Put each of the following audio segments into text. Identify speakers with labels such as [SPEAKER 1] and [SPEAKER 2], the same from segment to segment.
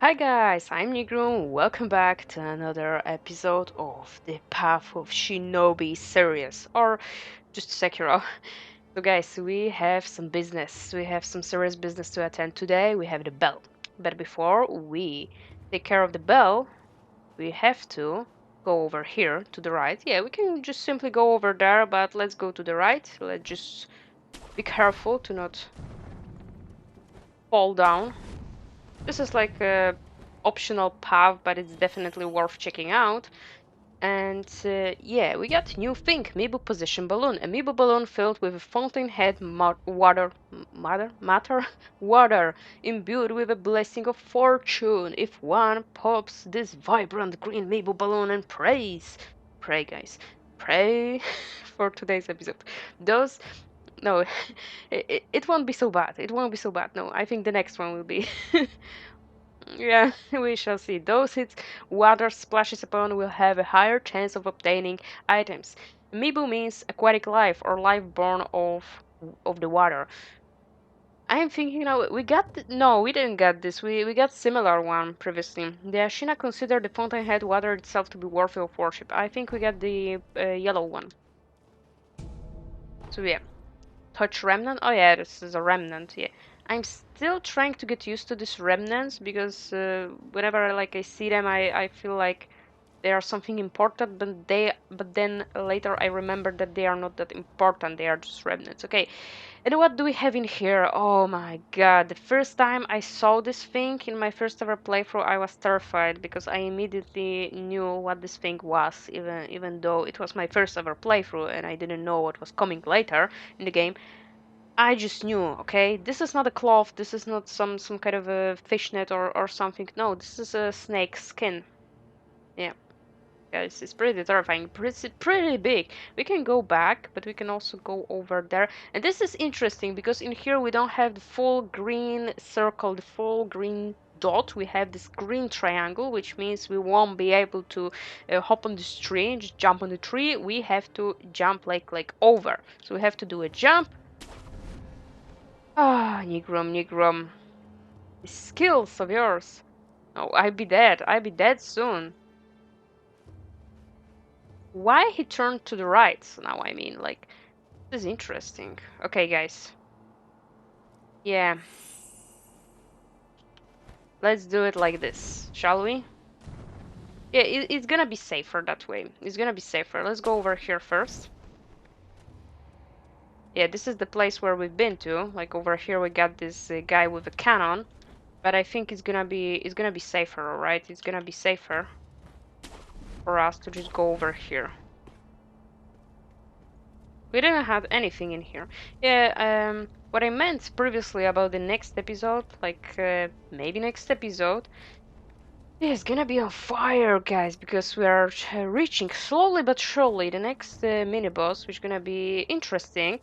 [SPEAKER 1] Hi guys, I'm Nighrum. Welcome back to another episode of the Path of Shinobi series, or just Sekiro. So guys, we have some business. We have some serious business to attend today. We have the bell. But before we take care of the bell, we have to go over here to the right. Yeah, we can just simply go over there, but let's go to the right. Let's just be careful to not fall down. This is like a optional path, but it's definitely worth checking out. And yeah, we got new thing, Amiibo Position Balloon. Amiibo balloon filled with a fountain head matter water, imbued with a blessing of fortune. If one pops this vibrant green Amiibo balloon and pray guys, pray for today's episode. Those no, it won't be so bad. It won't be so bad. No, I think the next one will be. Yeah, we shall see. Those its water splashes upon will have a higher chance of obtaining items. Mibu means aquatic life or life born of the water. I am thinking now we got no, we didn't get this. We got similar one previously. The Ashina considered the fountainhead water itself to be worthy of worship. I think we got the yellow one. So yeah. Touch remnant? Oh yeah, this is a remnant. Yeah, I'm still trying to get used to these remnants because whenever I see them, I feel like they are something important, but then later I remember that they are not that important. They are just remnants. Okay, and what do we have in here? Oh my god! The first time I saw this thing in my first ever playthrough, I was terrified because I immediately knew what this thing was, even though it was my first ever playthrough and I didn't know what was coming later in the game. I just knew, okay, this is not a cloth, this is not some kind of a fishnet or something. No, this is a snake skin. Yeah, guys, it's pretty terrifying. Pretty big. We can go back, but we can also go over there. And this is interesting because in here we don't have the full green circle, the full green dot. We have this green triangle, which means we won't be able to hop on this tree and just jump on the tree. We have to jump like over. So we have to do a jump. Ah, Nighrum. The skills of yours. Oh, I'd be dead. I'd be dead soon. Why he turned to the right now, I mean, like, this is interesting. Okay, guys. Yeah. Let's do it like this, shall we? Yeah, it's gonna be safer that way. It's gonna be safer. Let's go over here first. Yeah, this is the place where we've been to. Like over here we got this guy with a cannon. But I think it's gonna be safer, alright? It's gonna be safer for us to just go over here. We didn't have anything in here. Yeah, what I meant previously about the next episode, like maybe next episode, is gonna be on fire, guys, because we are reaching slowly but surely the next mini boss, which is gonna be interesting.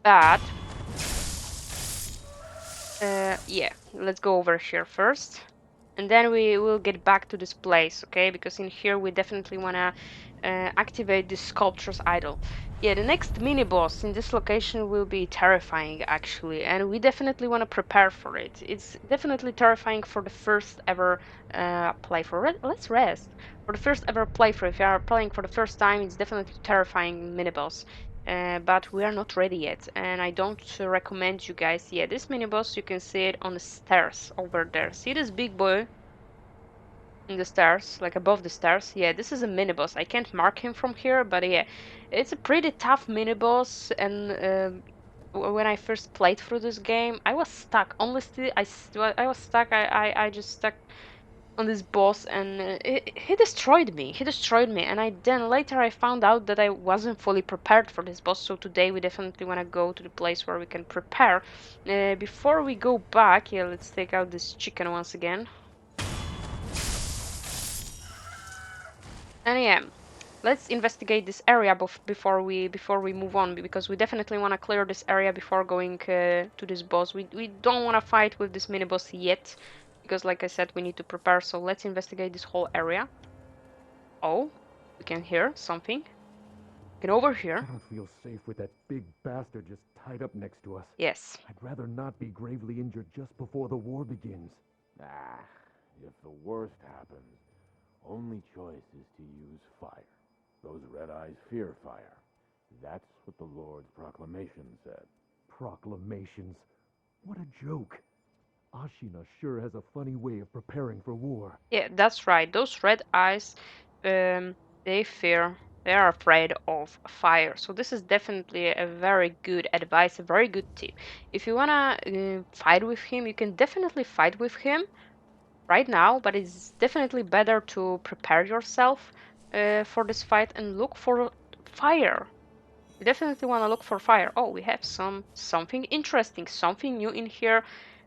[SPEAKER 1] But yeah, let's go over here first, and then we will get back to this place, okay? Because in here we definitely wanna activate this sculpture's idol. Yeah, the next mini boss in this location will be terrifying actually, and we definitely want to prepare for it. It's definitely terrifying for the first ever playthrough. Let's rest. For the first ever playthrough, if you are playing for the first time, it's definitely terrifying mini boss. But we are not ready yet, and I don't recommend you guys. Yeah, this mini boss you can see it on the stairs over there. See this big boy in the stairs, like above the stairs. Yeah, this is a mini boss. I can't mark him from here, but yeah, it's a pretty tough mini boss. And when I first played through this game, I was stuck. Honestly, I was stuck. I just stuck on this boss, and he destroyed me. He destroyed me, and I then later I found out that I wasn't fully prepared for this boss. So today we definitely want to go to the place where we can prepare. Before we go back, yeah, let's take out this chicken once again. And yeah, let's investigate this area before we move on, because we definitely want to clear this area before going to this boss. We don't want to fight with this mini boss yet, because like I said, we need to prepare. So let's investigate this whole area. Oh, we can hear something. Get over
[SPEAKER 2] I
[SPEAKER 1] here.
[SPEAKER 2] don't feel safe with that big bastard just tied up next to us.
[SPEAKER 1] Yes.
[SPEAKER 2] I'd rather not be gravely injured just before the war begins. Ah, If the worst happens, only choice is to use fire. Those red eyes fear fire. That's what the Lord's proclamation said.
[SPEAKER 3] Proclamations? What a joke. Ashina sure has a funny way of preparing for war.
[SPEAKER 1] Yeah, that's right. Those red eyes, um, they fear, they are afraid of fire. So this is definitely a very good advice, a very good tip. If you wanna fight with him, you can definitely fight with him right now, but it's definitely better to prepare yourself for this fight and look for fire. You definitely want to look for fire. Oh, we have something interesting, something new in here.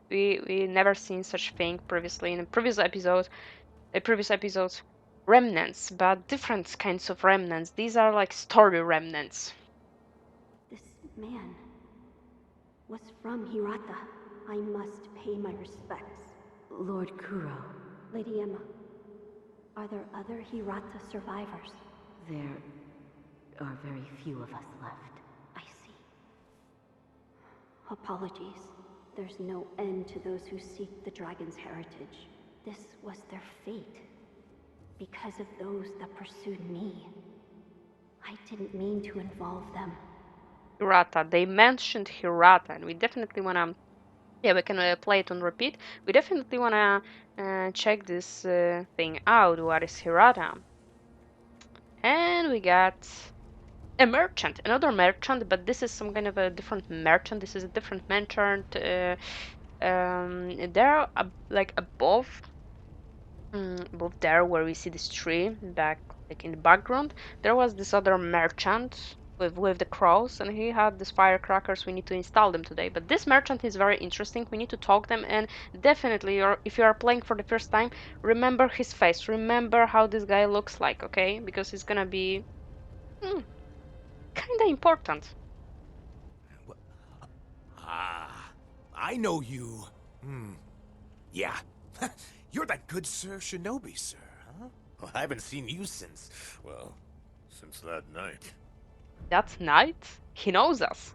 [SPEAKER 1] We never seen such thing previously in the previous episodes. Remnants, but different kinds of remnants. These are like story remnants.
[SPEAKER 4] This man was from Hirata. I must pay my respects.
[SPEAKER 5] Lord Kuro,
[SPEAKER 4] Lady Emma, are there other Hirata survivors?
[SPEAKER 5] there are very few of us left.
[SPEAKER 4] I see. Apologies. There's no end to those who seek the dragon's heritage. This was their fate. Because of those that pursued me. I didn't mean to involve them.
[SPEAKER 1] Hirata. They mentioned Hirata, and we definitely wanna. Yeah, we can play it on repeat. We definitely wanna check this thing out. What is Hirata? And we got a merchant, another merchant, but this is some kind of a different merchant. This is a different merchant. They're like above there where we see this tree back, like in the background. There was this other merchant with the crows, and he had these firecrackers. We need to install them today. But this merchant is very interesting. We need to talk them, and definitely, if you are playing for the first time, remember his face. Remember how this guy looks like, okay? Because it's gonna be mm, kinda important.
[SPEAKER 6] Ah, I know you. Yeah. You're that good Sir Shinobi, sir, huh? Well, I haven't seen you since, well, since that night.
[SPEAKER 1] That night, he knows us.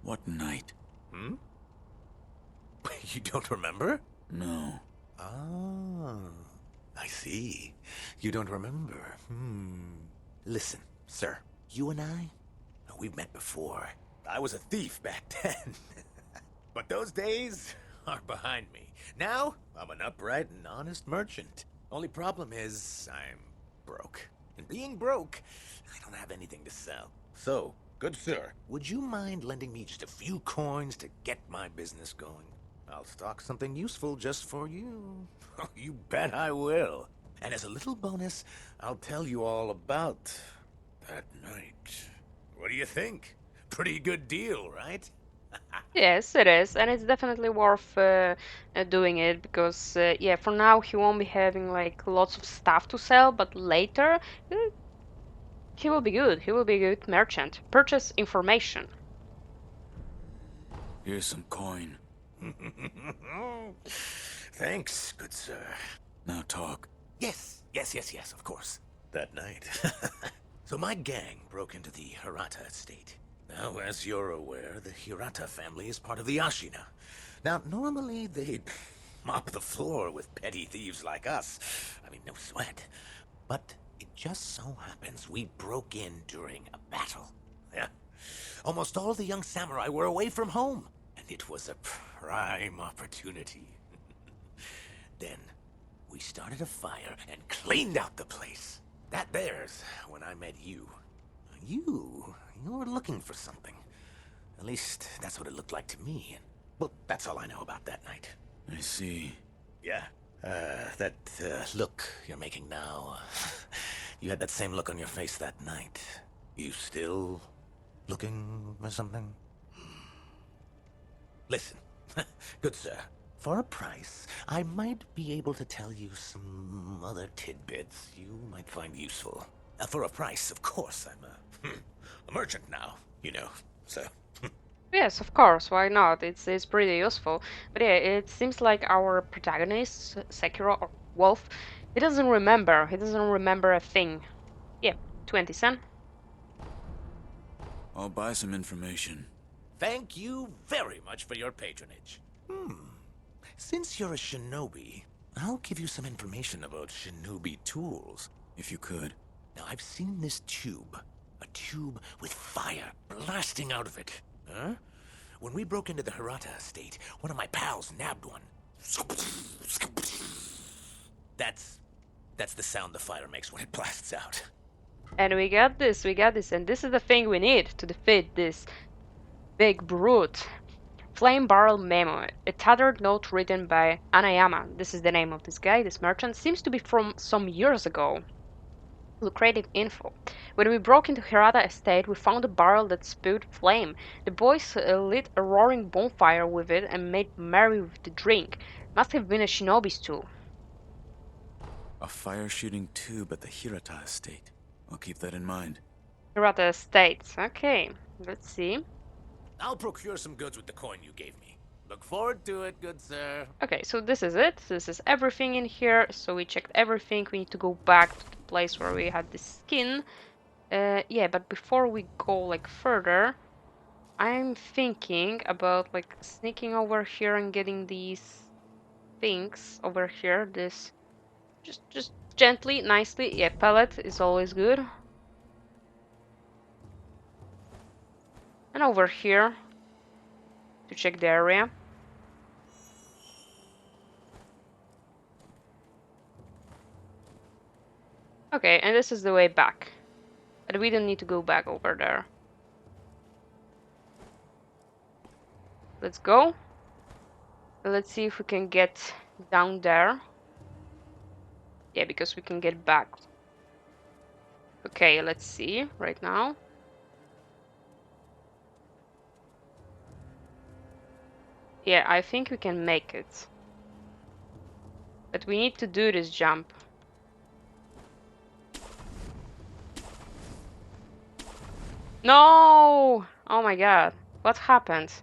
[SPEAKER 7] What night?
[SPEAKER 6] Hmm? You don't remember?
[SPEAKER 7] No.
[SPEAKER 6] Ah, I see. You don't remember. Listen, sir, you and I, we've met before. I was a thief back then. But those days are behind me. Now, I'm an upright and honest merchant. Only problem is, I'm broke. And being broke, I don't have anything to sell. So, good sir, would you mind lending me just a few coins to get my business going? I'll stock something useful just for you. Oh, you bet I will. And as a little bonus, I'll tell you all about that night. What do you think? Pretty good deal, right?
[SPEAKER 1] Yes, it is, and it's definitely worth doing it because, yeah, for now he won't be having like lots of stuff to sell, but later uh, he will be good. He will be a good merchant. Purchase information.
[SPEAKER 7] Here's some coin.
[SPEAKER 6] Thanks, good sir.
[SPEAKER 7] Now talk.
[SPEAKER 6] Yes, of course. That night. So my gang broke into the Hirata estate. Now, as you're aware, the Hirata family is part of the Ashina. Now, normally they'd mop the floor with petty thieves like us. I mean, no sweat. But it just so happens we broke in during a battle. Yeah. Almost all the young samurai were away from home, and it was a prime opportunity. Then, we started a fire and cleaned out the place. That there's when I met you. You were looking for something. At least, that's what it looked like to me. Well, that's all I know about that night.
[SPEAKER 7] I see.
[SPEAKER 6] Yeah. That look you're making now. You had that same look on your face that night. You still looking for something? Listen, good sir. For a price, I might be able to tell you some other tidbits you might find useful. For a price, of course. I'm a merchant now, you know, so...
[SPEAKER 1] Yes, of course. Why not? It's pretty useful. But yeah, it seems like our protagonist, Sekiro or Wolf, he doesn't remember. He doesn't remember a thing. Yeah, 20 cent.
[SPEAKER 7] I'll buy some information.
[SPEAKER 6] Thank you very much for your patronage. Since you're a shinobi, I'll give you some information about shinobi tools.
[SPEAKER 7] If you could.
[SPEAKER 6] Now, I've seen this tube. A tube with fire blasting out of it. Huh? When we broke into the Hirata estate, one of my pals nabbed one. That's the sound the fire makes when it blasts out.
[SPEAKER 1] And we got this, and this is the thing we need to defeat this big brute. Flame Barrel Memo, a tattered note written by Anayama. This is the name of this guy, this merchant. Seems to be from some years ago. Lucrative info. When we broke into Hirata estate, we found a barrel that spewed flame. The boys lit a roaring bonfire with it and made merry with the drink. Must have been a shinobi's tool.
[SPEAKER 7] A fire-shooting tube at the Hirata estate. I'll keep that in mind.
[SPEAKER 1] Hirata estate. Okay, let's see.
[SPEAKER 6] I'll procure some goods with the coin you gave me. Look forward to it, good sir.
[SPEAKER 1] Okay, so this is it. This is everything in here. So we checked everything. We need to go back to the place where we had the skin. Yeah, but before we go like further, I'm thinking about like sneaking over here and getting these things over here. This just gently, nicely. Yeah, pellet is always good. And over here to check the area. Okay, and this is the way back. But we don't need to go back over there. Let's go. Let's see if we can get down there. Yeah, because we can get back. Okay, let's see right now. Yeah, I think we can make it. But we need to do this jump. No! Oh my god. What happened?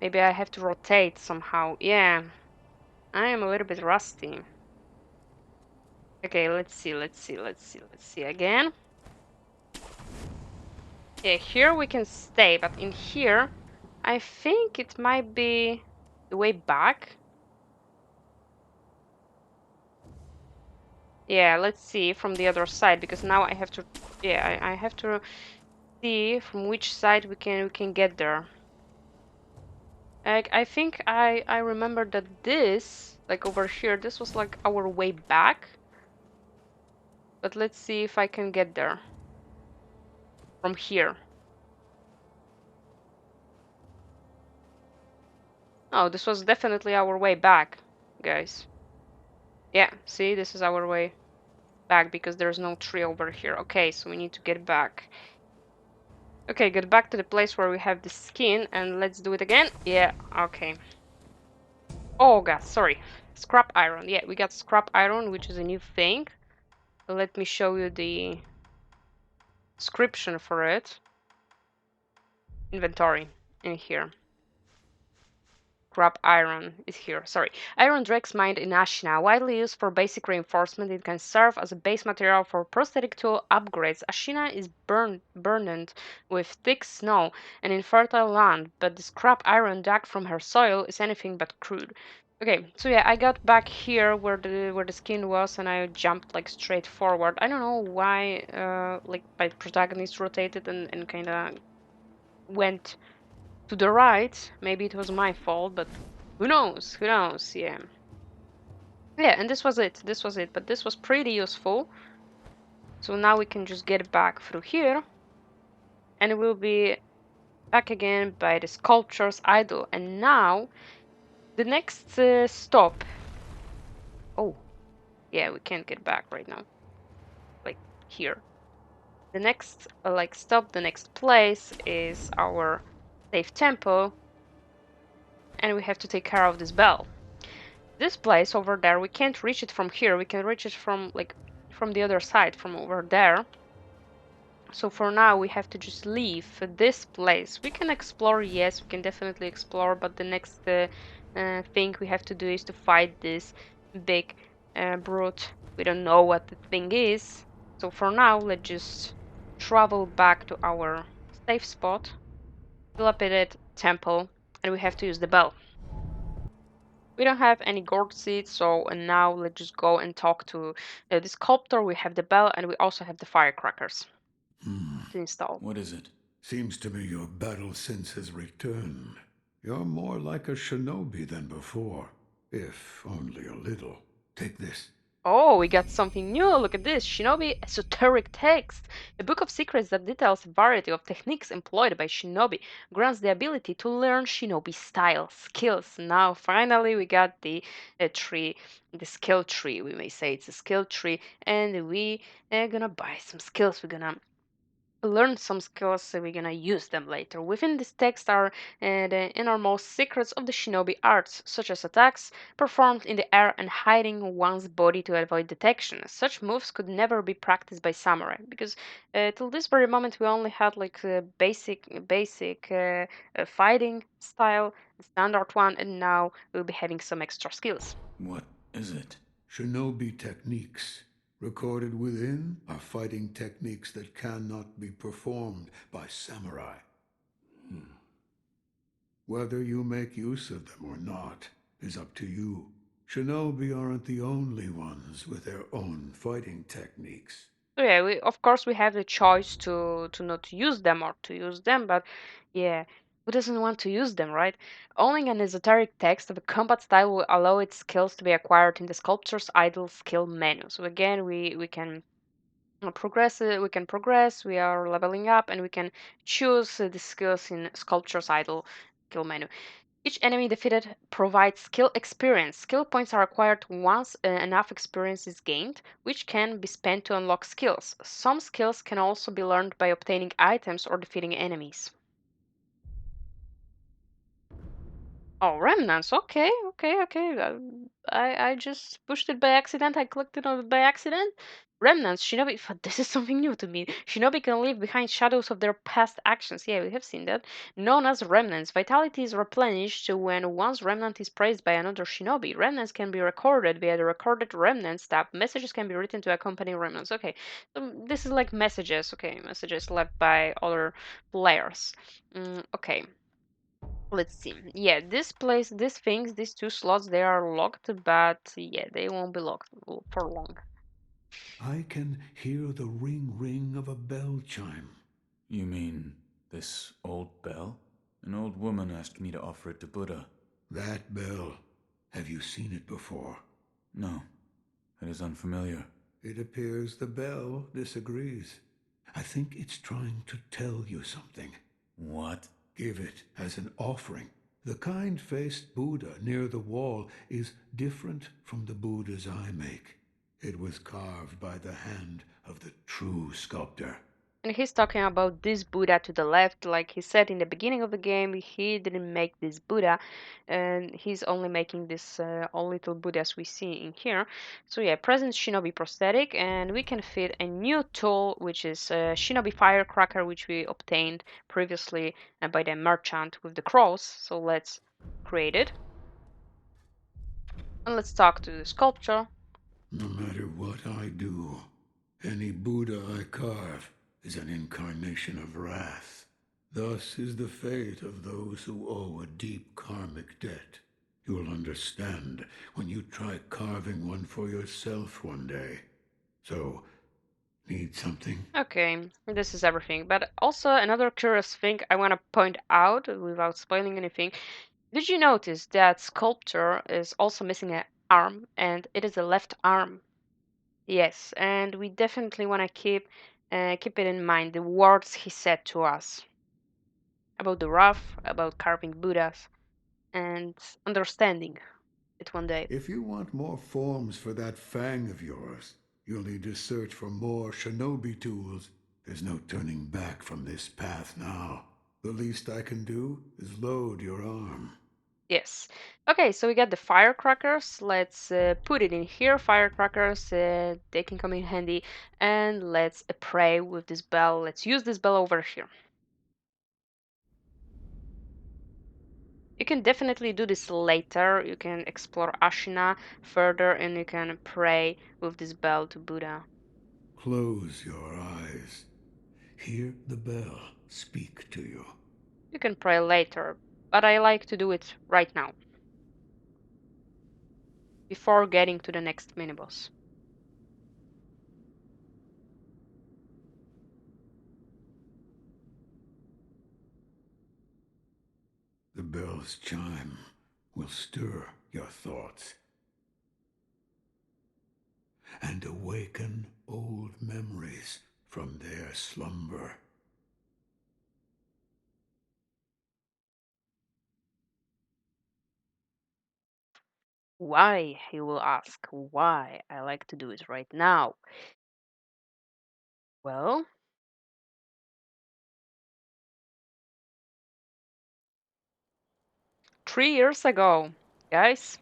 [SPEAKER 1] Maybe I have to rotate somehow. Yeah. I am a little bit rusty. Okay, let's see again. Yeah, here we can stay, but in here, I think it might be the way back. Yeah, let's see from the other side, because now I have to, yeah, I have to see from which side we can get there. Like, I think I remember that this, like over here, this was like our way back. But let's see if I can get there from here. Oh, this was definitely our way back, guys. Yeah, see, this is our way back because there's no tree over here. Okay, so we need to get back. Okay, get back to the place where we have the skin and let's do it again. Yeah, okay. Oh god, sorry. Scrap iron. Yeah, we got scrap iron, which is a new thing. Let me show you the description for it. Inventory in here. Scrap iron is here. Sorry. Iron Drake's mined in Ashina. Widely used for basic reinforcement, it can serve as a base material for prosthetic tool upgrades. Ashina is burned with thick snow and infertile land, but the scrap iron dug from her soil is anything but crude. Okay, so yeah, I got back here where the skin was, and I jumped like straight forward. I don't know why, like my protagonist rotated and kind of went to the right. Maybe it was my fault, but who knows? Who knows? Yeah. Yeah, and this was it. This was it. But this was pretty useful. So now we can just get back through here. And we'll be back again by the sculpture's idol. And now, the next stop. Oh, yeah, we can't get back right now. Like, here. The next, like, stop, the next place is our safe temple. And we have to take care of this bell. This place over there, we can't reach it from here. We can reach it from like from the other side, from over there. So for now, we have to just leave this place. We can explore, yes, we can definitely explore, but the next thing we have to do is to fight this big brute. We don't know what the thing is. So for now, let's just travel back to our safe spot, dilapidated temple, and we have to use the bell. We don't have any gourd seeds, so now let's just go and talk to the sculptor. We have the bell, and we also have the firecrackers to install.
[SPEAKER 7] What is it?
[SPEAKER 8] Seems to me your battle sense has returned. You're more like a shinobi than before, if only a little. Take this.
[SPEAKER 1] Oh, we got something new. Look at this. Shinobi Esoteric Text. A book of secrets that details a variety of techniques employed by shinobi. Grants the ability to learn shinobi style, skills. Now, finally, we got the tree, the skill tree. We may say it's a skill tree. And we are gonna buy some skills. We're gonna learn some skills so we're gonna use them later. Within this text are the innermost secrets of the shinobi arts, such as attacks performed in the air and hiding one's body to avoid detection. Such moves could never be practiced by samurai because till this very moment we only had like a basic fighting style, the standard one, and now we'll be having some extra skills.
[SPEAKER 7] What is it?
[SPEAKER 8] Shinobi techniques. Recorded within are fighting techniques that cannot be performed by samurai. Whether you make use of them or not is up to you. Shinobi aren't the only ones with their own fighting techniques.
[SPEAKER 1] So yeah, we of course we have the choice to not use them or to use them, but yeah, who doesn't want to use them, right? Owning an esoteric text of a combat style will allow its skills to be acquired in the sculpture's idle skill menu. So again, we can progress. We can progress. We are leveling up, and we can choose the skills in sculpture's idle skill menu. Each enemy defeated provides skill experience. Skill points are acquired once enough experience is gained, which can be spent to unlock skills. Some skills can also be learned by obtaining items or defeating enemies. Oh, remnants. Okay, okay, okay. I just pushed it by accident. I clicked it on it by accident. Remnants, Shinobi. This is something new to me. Shinobi can leave behind shadows of their past actions. Yeah, we have seen that. Known as remnants. Vitality is replenished when one's remnant is praised by another Shinobi. Remnants can be recorded via the recorded remnants tab. Messages can be written to accompany remnants. Okay, so this is like messages. Okay, messages left by other players. Okay. Let's see. Yeah, this place, these things, these two slots, they are locked, but yeah, they won't be locked for long.
[SPEAKER 8] I can hear the ring of a bell chime.
[SPEAKER 7] You mean this old bell? An old woman asked me to offer it to Buddha.
[SPEAKER 8] That bell. Have you seen it before?
[SPEAKER 7] No, it is unfamiliar.
[SPEAKER 8] It appears the bell disagrees. I think it's trying to tell you something.
[SPEAKER 7] What?
[SPEAKER 8] Give it as an offering. The kind-faced Buddha near the wall is different from the Buddhas I make. It was carved by the hand of the true sculptor.
[SPEAKER 1] And he's talking about this Buddha to the left, like he said in the beginning of the game, he didn't make this Buddha, and he's only making this all little Buddhas we see in here. So yeah, present Shinobi prosthetic, and we can fit a new tool, which is Shinobi Firecracker, which we obtained previously by the merchant with the cross. So let's create it, and let's talk to the sculpture.
[SPEAKER 8] No matter what I do, any Buddha I carve is an incarnation of wrath. Thus is the fate of those who owe a deep karmic debt. You'll understand when you try carving one for yourself one day. So, need something?
[SPEAKER 1] Okay, this is everything. But also another curious thing I want to point out without spoiling anything. Did you notice that sculptor is also missing an arm and it is a left arm? Yes, and we definitely want to keep it in mind the words he said to us about the rough, about carving Buddhas, and understanding it one day.
[SPEAKER 8] If you want more forms for that fang of yours, you'll need to search for more shinobi tools. There's no turning back from this path now. The least I can do is load your arm.
[SPEAKER 1] Yes. Okay, so we got the firecrackers. Let's put it in here. Firecrackers, they can come in handy. And let's pray with this bell. Let's use this bell over here. You can definitely do this later. You can explore Ashina further and you can pray with this bell to Buddha.
[SPEAKER 8] Close your eyes. Hear the bell speak to you.
[SPEAKER 1] You can pray later, but I like to do it right now. before getting to the next mini-boss.
[SPEAKER 8] The bell's chime will stir your thoughts and awaken old memories from their slumber.
[SPEAKER 1] Why, you will ask, why I like to do it right now? Well, 3 years ago, guys,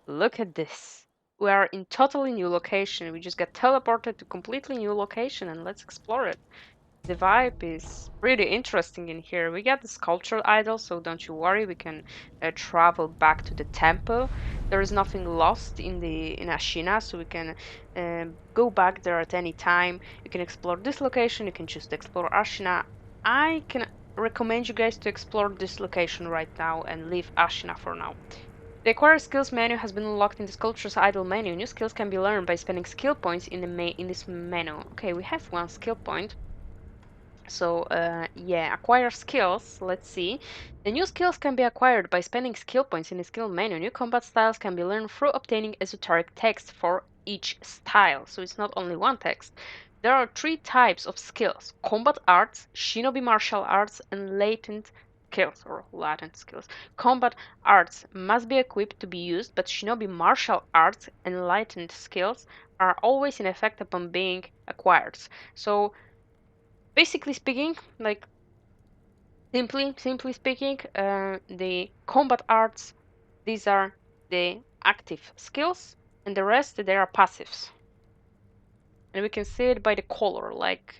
[SPEAKER 1] look at this. We are in totally new location. We just got teleported to completely new location and let's explore it. The vibe is pretty interesting in here. We got the sculptural idol, so don't you worry. We can travel back to the temple. There is nothing lost in Ashina, so we can go back there at any time. You can explore this location. You can choose to explore Ashina. I can recommend you guys to explore this location right now and leave Ashina for now. The acquire skills menu has been unlocked in the sculpture's idle menu. New skills can be learned by spending skill points in this menu. Okay, we have one skill point. So yeah, acquire skills. Let's see. The new skills can be acquired by spending skill points in the skill menu. New combat styles can be learned through obtaining esoteric text for each style. So it's not only one text. There are 3 types of skills: combat arts, shinobi martial arts, and latent skills or latent skills. Combat arts must be equipped to be used, but shinobi martial arts and latent skills are always in effect upon being acquired. So basically speaking, like simply speaking, the combat arts, these are the active skills, and the rest they are passives. And we can see it by the color. Like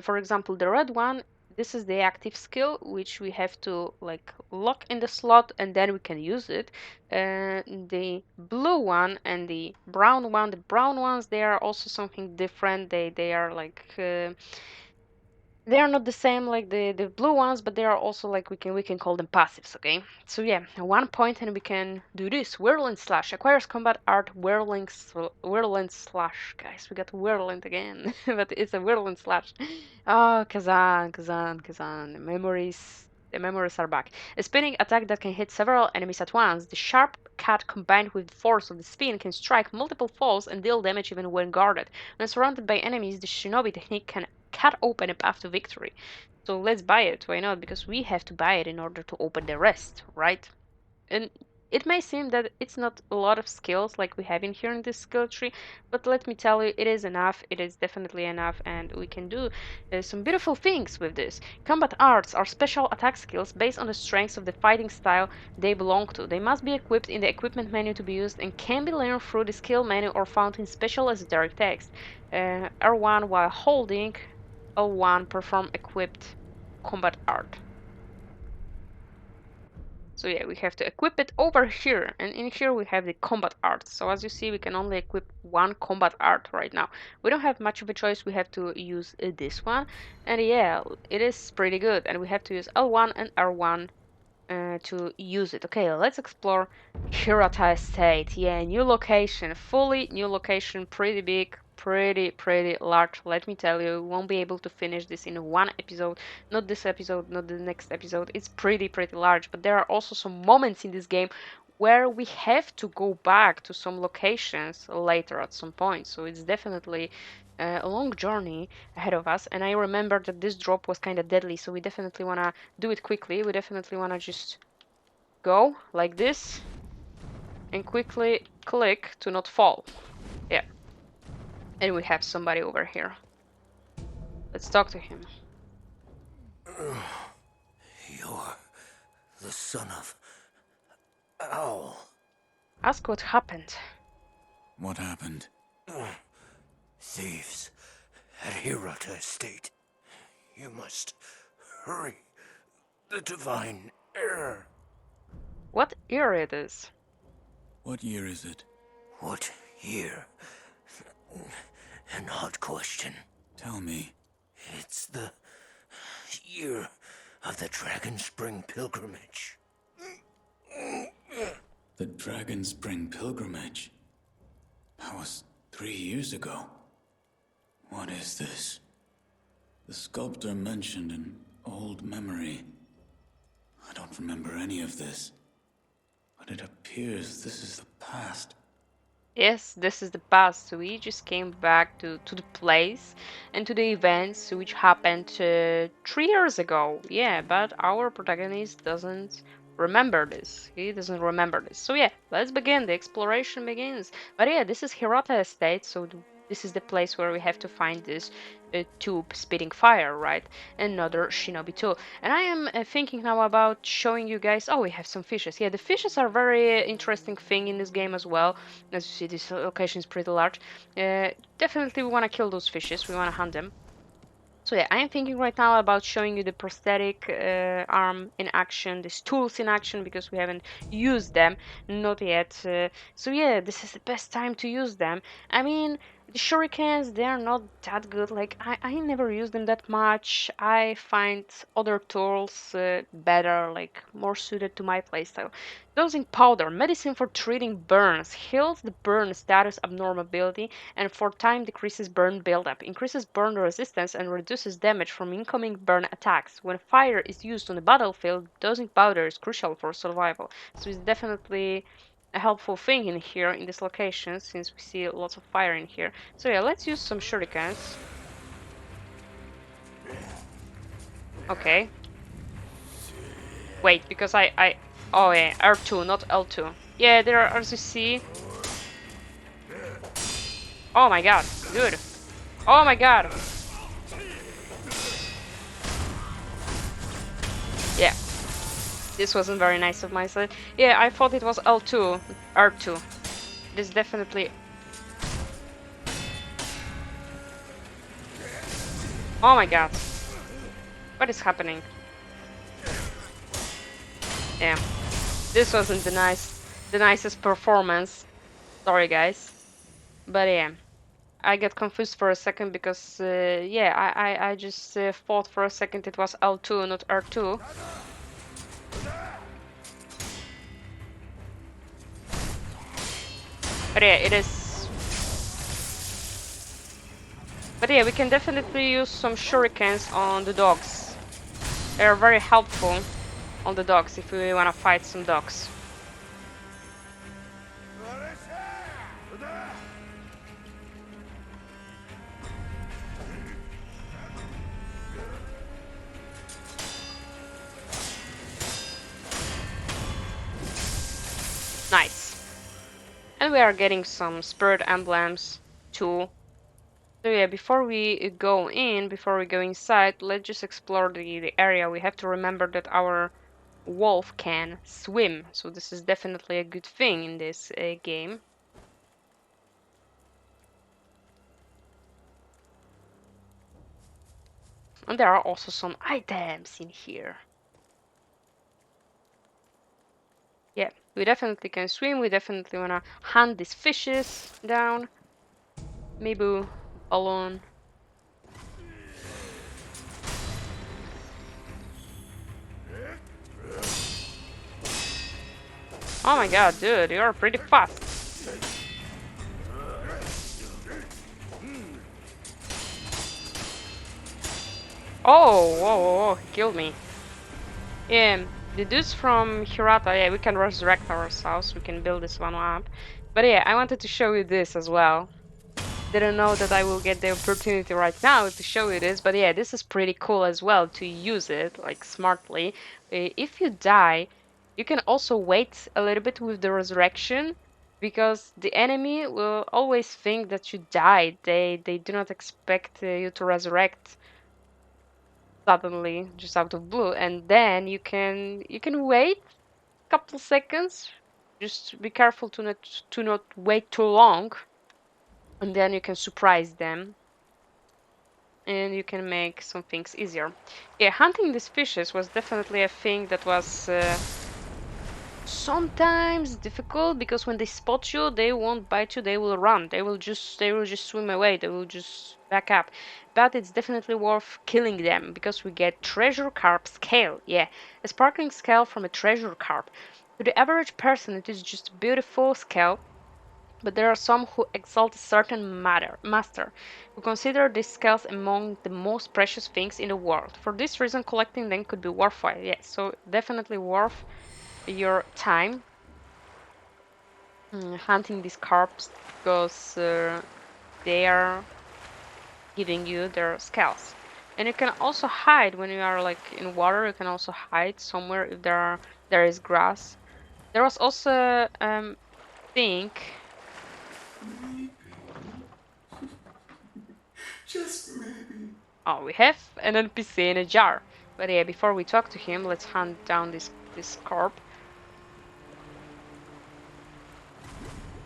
[SPEAKER 1] for example, the red one. This is the active skill, which we have to like lock in the slot, and then we can use it. The blue one and the brown one. The brown ones, they are also something different. They are like they are not the same like the blue ones, but they are also like we can call them passives. Okay, so yeah, 1 point and we can do this whirling slash acquires combat art whirling slash. Guys, we got whirling again. But it's a whirling slash. Oh, Kazan, the memories are back. A spinning attack that can hit several enemies at once. The sharp cut combined with the force of the spin can strike multiple foes and deal damage even when guarded. When surrounded by enemies, the shinobi technique can cut open a path to victory. So let's buy it. Why not? Because we have to buy it in order to open the rest, right? And it may seem that it's not a lot of skills like we have in here in this skill tree, but let me tell you, it is enough. It is definitely enough, and we can do some beautiful things with this. Combat arts are special attack skills based on the strengths of the fighting style they belong to. They must be equipped in the equipment menu to be used and can be learned through the skill menu or found in special esoteric text. R1 while holding L1 perform equipped combat art. So yeah, we have to equip it over here, and in here we have the combat art. So as you see, we can only equip one combat art right now. We don't have much of a choice. We have to use this one, and yeah, it is pretty good. And we have to use L1 and R1 to use it. Okay, let's explore Hirata Estate. Yeah, new location, fully new location, pretty big, pretty large. Let me tell you, we won't be able to finish this in one episode. Not this episode, not the next episode. It's pretty large, but there are also some moments in this game where we have to go back to some locations later at some point. So it's definitely a long journey ahead of us. And I remember that this drop was kind of deadly, so we definitely want to do it quickly. We definitely want to just go like this and quickly click to not fall. Yeah. And we have somebody over here. Let's talk to him.
[SPEAKER 6] You're the son of Owl.
[SPEAKER 1] Ask what happened.
[SPEAKER 7] What happened?
[SPEAKER 6] Thieves at Hirata Estate. You must hurry. The divine heir.
[SPEAKER 1] What year it is?
[SPEAKER 7] What year is it?
[SPEAKER 6] What year? An odd question.
[SPEAKER 7] Tell me.
[SPEAKER 6] It's the year of the Dragon Spring pilgrimage.
[SPEAKER 7] The Dragon Spring pilgrimage. That was 3 years ago. What is this? The sculptor mentioned an old memory. I don't remember any of this, but it appears this is the past.
[SPEAKER 1] Yes, this is the past. So we just came back to the place and to the events which happened 3 years ago. Yeah, but our protagonist doesn't remember this. He doesn't remember this. So yeah, let's begin. The exploration begins. But yeah, this is Hirata Estate. So this is the place where we have to find this tube spitting fire, right? Another shinobi tool. And I am thinking now about showing you guys. Oh, we have some fishes. Yeah, the fishes are very interesting thing in this game as well. As you see, this location is pretty large. Definitely we want to kill those fishes. We want to hunt them. So yeah, I'm thinking right now about showing you the prosthetic arm in action, these tools in action, because we haven't used them, not yet. So yeah, this is the best time to use them. I mean, the shurikens, they're not that good. Like, I never use them that much. I find other tools better, like more suited to my playstyle. Dosing powder, medicine for treating burns, heals the burn status abnormality, and for time decreases burn buildup, increases burn resistance, and reduces damage from incoming burn attacks. When fire is used on the battlefield, dosing powder is crucial for survival. So it's definitely a helpful thing in here in this location since we see lots of fire in here. So yeah, let's use some shurikens. Okay. Wait, because oh yeah, R2, not L2. Yeah, there are, as you see. Oh my god, good. Oh my god. Yeah, this wasn't very nice of my side. Yeah, I thought it was L2, R2. It is definitely... Oh my god. What is happening? Yeah, this wasn't the nicest performance. Sorry guys. But yeah, I get confused for a second because yeah, I just thought for a second it was L2, not R2. But yeah, it is. But yeah, we can definitely use some shurikens on the dogs. They are very helpful on the dogs if we want to fight some dogs. Nice. And we are getting some spirit emblems too. So yeah, before we before we go inside, let's just explore the area. We have to remember that our wolf can swim, so this is definitely a good thing in this game. And there are also some items in here. Yeah, we definitely can swim. We definitely wanna hunt these fishes down. Maybe balloon. Oh my god, dude, you're pretty fast. Oh, whoa, whoa, whoa, he killed me. Yeah, the dudes from Hirata, yeah, we can resurrect ourselves. We can build this one up. But yeah, I wanted to show you this as well. Didn't know that I will get the opportunity right now to show you this, but yeah, this is pretty cool as well to use it, like, smartly. If you die, you can also wait a little bit with the resurrection, because the enemy will always think that you died. They do not expect you to resurrect suddenly, just out of blue, and then you can wait a couple seconds. Just be careful to not wait too long, and then you can surprise them and you can make some things easier. Yeah, hunting these fishes was definitely a thing that was sometimes difficult, because when they spot you, they won't bite you, they will run. They will just swim away, they will just back up. But it's definitely worth killing them because we get treasure carp scale. Yeah, a sparkling scale from a treasure carp. To the average person, it is just a beautiful scale, but there are some who exalt a certain master, who consider these scales among the most precious things in the world. For this reason, collecting them could be worthwhile. Yes, so definitely worth your time hunting these carps because they are giving you their scales. And you can also hide when you are like in water. You can also hide somewhere if there is grass. There was also think.
[SPEAKER 7] Just maybe.
[SPEAKER 1] Oh, we have an NPC in a jar. But yeah, before we talk to him, let's hunt down this carp.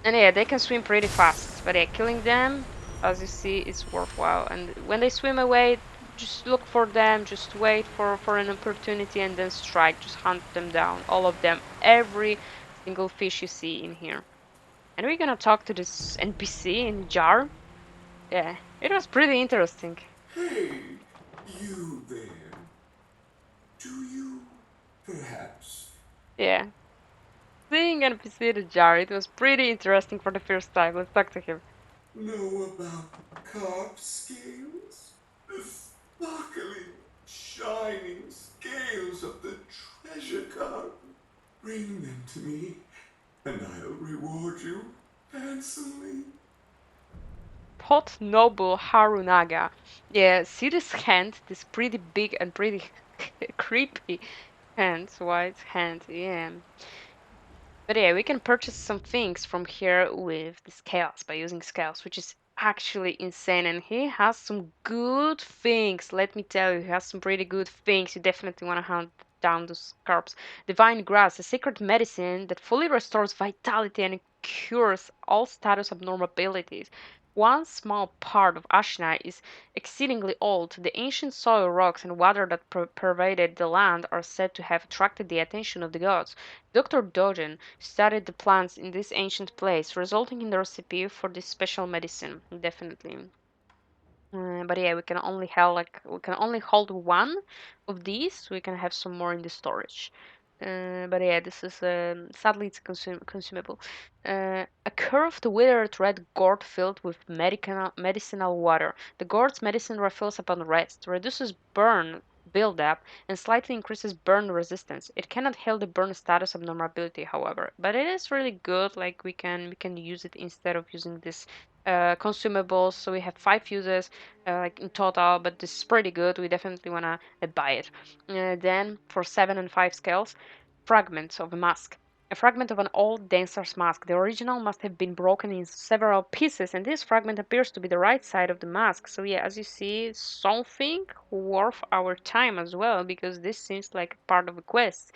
[SPEAKER 1] And yeah, they can swim pretty fast. But yeah, killing them, as you see, is worthwhile. And when they swim away, just look for them. Just wait for an opportunity and then strike. Just hunt them down, all of them, every single fish you see in here. And we're gonna talk to this NPC in a jar. Yeah, it was pretty interesting.
[SPEAKER 7] Hey, you there. Do you perhaps
[SPEAKER 1] Yeah. Seeing NPC in a jar, it was pretty interesting for the first time. Let's talk to him.
[SPEAKER 7] know about carp scales? The sparkling, shining scales of the treasure carp. Bring them to me, and I'll reward you handsomely.
[SPEAKER 1] Pot Noble Harunaga. Yeah, see this hand? This pretty big and pretty creepy hand, white hand. Yeah. But yeah, we can purchase some things from here with the scales by using scales, which is actually insane. And he has some good things. Let me tell you, he has some pretty good things. You definitely want to hunt down those carps. Divine Grass, a secret medicine that fully restores vitality and cures all status abnormalities. One small part of Ashna is exceedingly old. The ancient soil, rocks, and water that pervaded the land are said to have attracted the attention of the gods. Dr. Dogen studied the plants in this ancient place, resulting in the recipe for this special medicine. Definitely. But yeah, we can only hold one of these. So we can have some more in the storage. But yeah, this is sadly it's consumable. A curved withered red gourd filled with medicinal water. The gourd's medicine refills upon rest, reduces burn buildup, and slightly increases burn resistance. It cannot heal the burn status abnormality, however, but it is really good. Like we can use it instead of using this consumables. So we have 5 uses like in total, but this is pretty good. We definitely wanna buy it. Then for 7 and 5 scales, fragments of a mask. A fragment of an old dancer's mask. The original must have been broken in several pieces, and this fragment appears to be the right side of the mask. So yeah, as you see, something worth our time as well, because this seems like part of a quest.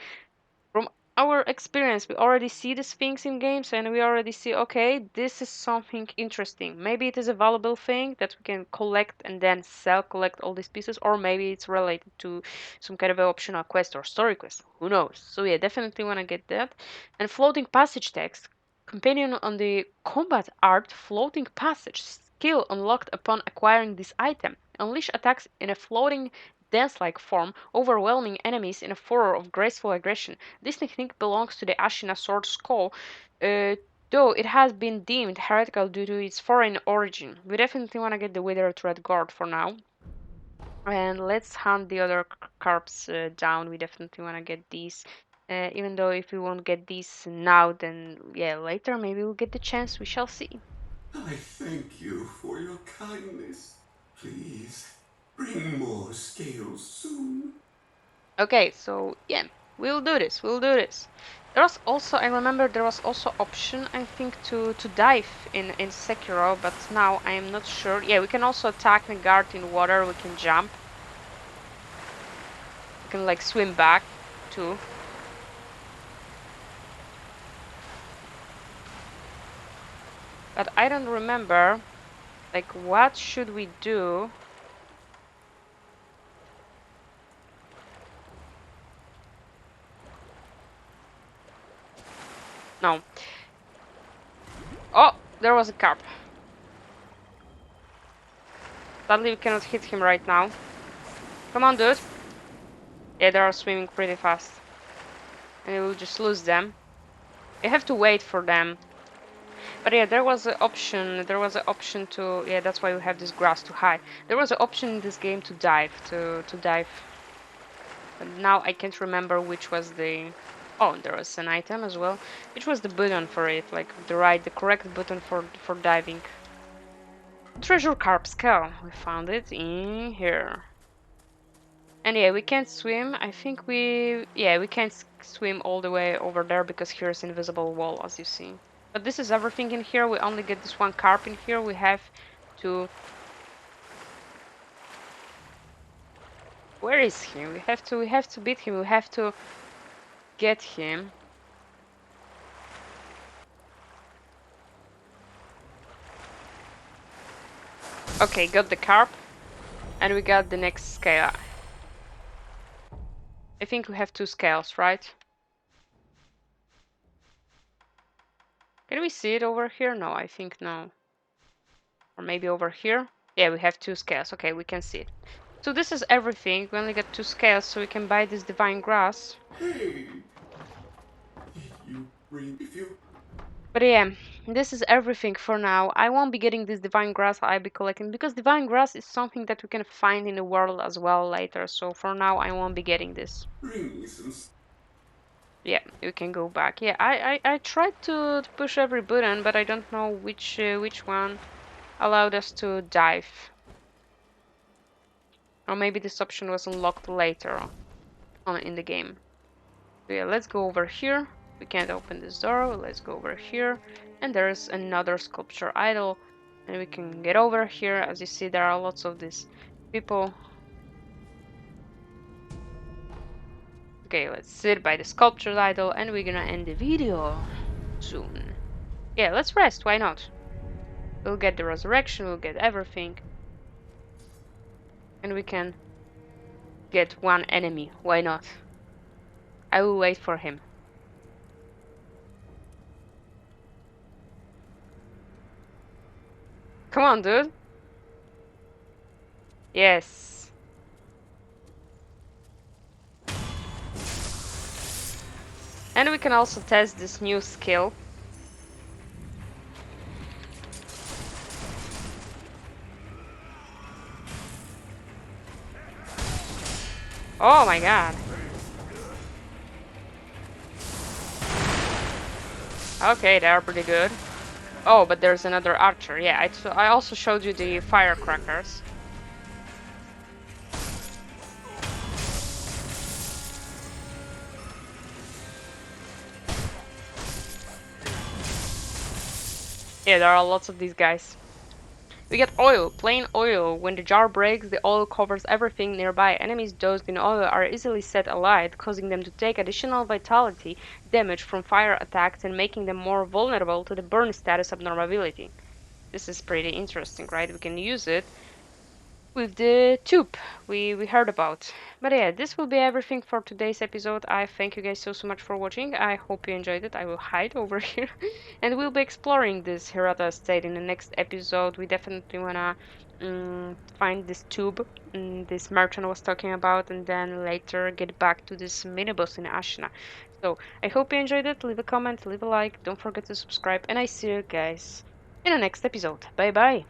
[SPEAKER 1] From our experience, we already see these things in games and we already see, okay, this is something interesting. Maybe it is a valuable thing that we can collect and then sell, collect all these pieces, or maybe it's related to some kind of an optional quest or story quest. Who knows? So yeah, definitely want to get that. And floating passage text. Companion on the combat art floating passage skill unlocked upon acquiring this item. Unleash attacks in a floating dance-like form, overwhelming enemies in a furor of graceful aggression. This technique belongs to the Ashina sword skull, uh, though it has been deemed heretical due to its foreign origin. We definitely want to get the withered red guard for now. And let's hunt the other carps down. We definitely want to get these. Even though if we won't get these now, then yeah, later maybe we'll get the chance. We shall see.
[SPEAKER 7] I thank you for your kindness. Please, bring more scales soon.
[SPEAKER 1] Okay, so yeah, we'll do this. We'll do this. There was also, I remember there was also option, I think, to dive in Sekiro, but now I am not sure. Yeah, we can also attack the guard in water. We can jump. We can like swim back too. But I don't remember. Like, what should we do? No. Oh, there was a carp. Sadly, we cannot hit him right now. Come on, dude. Yeah, they are swimming pretty fast. And we will just lose them. You have to wait for them. But yeah, there was an option. There was an option to, yeah, that's why we have this grass to hide. There was an option in this game to dive, to dive. But now I can't remember which was the. Oh, there was an item as well. Which was the button for it? Like the correct button for diving. Treasure carp skull. We found it in here. And yeah, we can't swim. I think we can't swim all the way over there because here's invisible wall, as you see. But this is everything in here. We only get this one carp in here. We have to. Where is he? We have to beat him. We have to get him. Okay, got the carp, and we got the next scale. I think we have two scales, right? Can we see it over here? No, I think no. Or maybe over here? Yeah, we have two scales. Okay, we can see it. So this is everything. We only got two scales, so we can buy this divine grass. But yeah, this is everything for now. I won't be getting this divine grass. I'll be collecting because divine grass is something that we can find in the world as well later. So for now, I won't be getting this. Yeah, you can go back. Yeah, I tried to push every button, but I don't know which one allowed us to dive. Or maybe this option was unlocked later on in the game. So yeah, let's go over here. We can't open this door. Let's go over here. And there's another sculpture idol. And we can get over here. As you see, there are lots of these people. Okay, let's sit by the sculpture idol. And we're gonna end the video soon. Yeah, let's rest. Why not? We'll get the resurrection. We'll get everything. And we can get one enemy. Why not? I will wait for him. Come on, dude. Yes. And we can also test this new skill. Oh my god. Okay, they're pretty good. Oh, but there's another archer. Yeah, I also showed you the firecrackers. Yeah, there are lots of these guys. We get oil, plain oil. When the jar breaks, the oil covers everything nearby. Enemies dosed in oil are easily set alight, causing them to take additional vitality damage from fire attacks and making them more vulnerable to the burn status abnormality. This is pretty interesting, right? We can use it with the tube we heard about. But yeah, this will be everything for today's episode. I thank you guys so much for watching. I hope you enjoyed it. I will hide over here and we'll be exploring this Hirata estate in the next episode. We definitely wanna find this tube this merchant was talking about, and then later get back to this minibus in Ashina. So I hope you enjoyed it. Leave a comment, leave a like, don't forget to subscribe, and I see you guys in the next episode. Bye bye.